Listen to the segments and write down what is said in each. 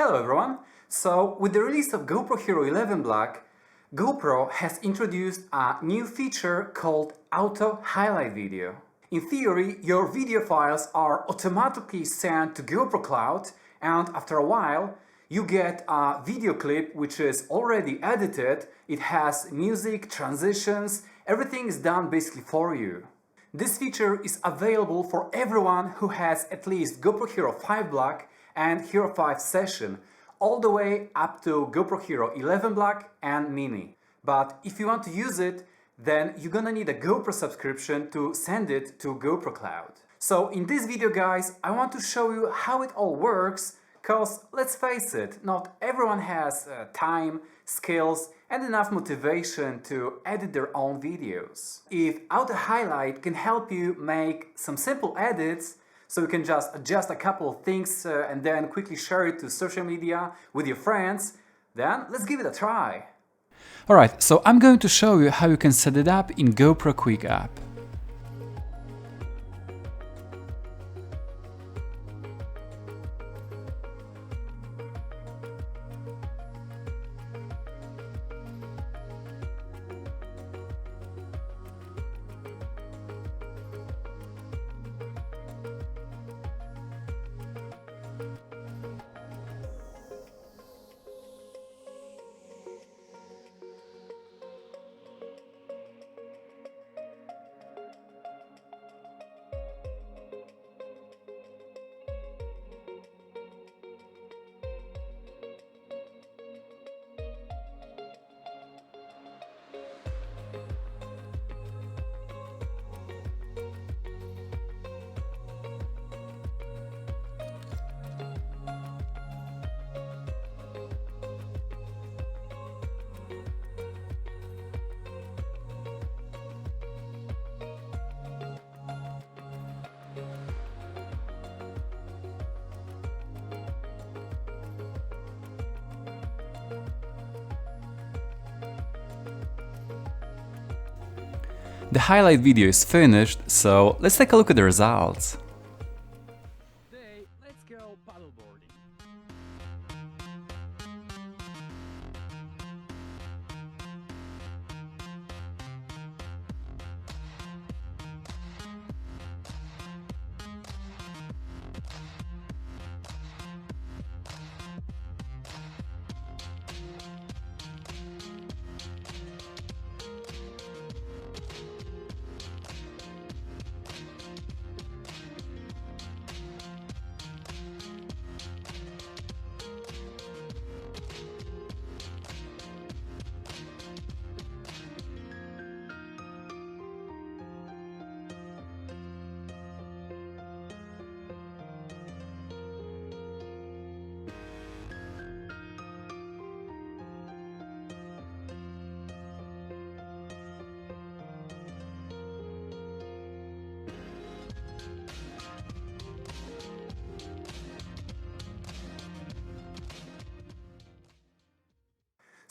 Hello everyone! So, with the release of GoPro Hero 11 Black, GoPro has introduced a new feature called Auto Highlight Video. In theory, your video files are automatically sent to GoPro Cloud, and after a while you get a video clip which is already edited. It has music, transitions, everything is done basically for you. This feature is available for everyone who has at least GoPro Hero 5 Black and Hero 5 Session, all the way up to GoPro Hero 11 Black and Mini. But if you want to use it, then you're gonna need a GoPro subscription to send it to GoPro Cloud. So in this video, guys, I want to show you how it all works, cause let's face it, not everyone has time, skills and enough motivation to edit their own videos. If Auto Highlight can help you make some simple edits, so you can just adjust a couple of things and then quickly share it to social media with your friends, then let's give it a try. Alright, so I'm going to show you how you can set it up in GoPro Quik app. The highlight video is finished, so let's take a look at the results. Today, let's go paddleboarding.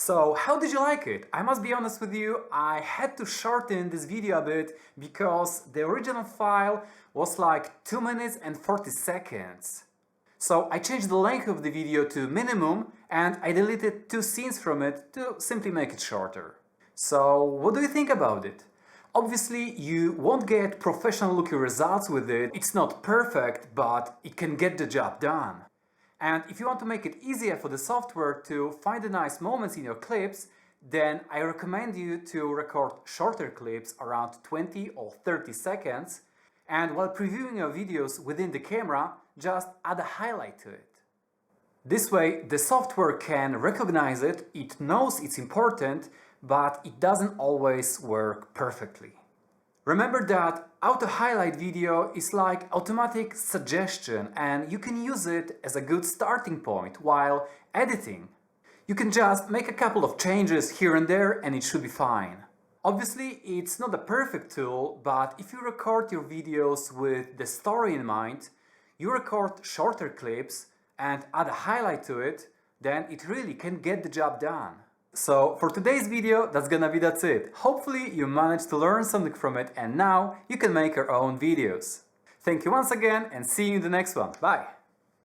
So how did you like it? I must be honest with you, I had to shorten this video a bit because the original file was like 2 minutes and 40 seconds. So I changed the length of the video to minimum and I deleted 2 scenes from it to simply make it shorter. So what do you think about it? Obviously you won't get professional looking results with it, it's not perfect, but it can get the job done. And if you want to make it easier for the software to find the nice moments in your clips, then I recommend you to record shorter clips around 20 or 30 seconds, and while previewing your videos within the camera, just add a highlight to it. This way the software can recognize it, it knows it's important, but it doesn't always work perfectly. Remember that Auto Highlight Video is like automatic suggestion and you can use it as a good starting point while editing. You can just make a couple of changes here and there and it should be fine. Obviously, it's not a perfect tool, but if you record your videos with the story in mind, you record shorter clips and add a highlight to it, then it really can get the job done. So for today's video, that's it. Hopefully you managed to learn something from it and now you can make your own videos. Thank you once again and see you in the next one. Bye!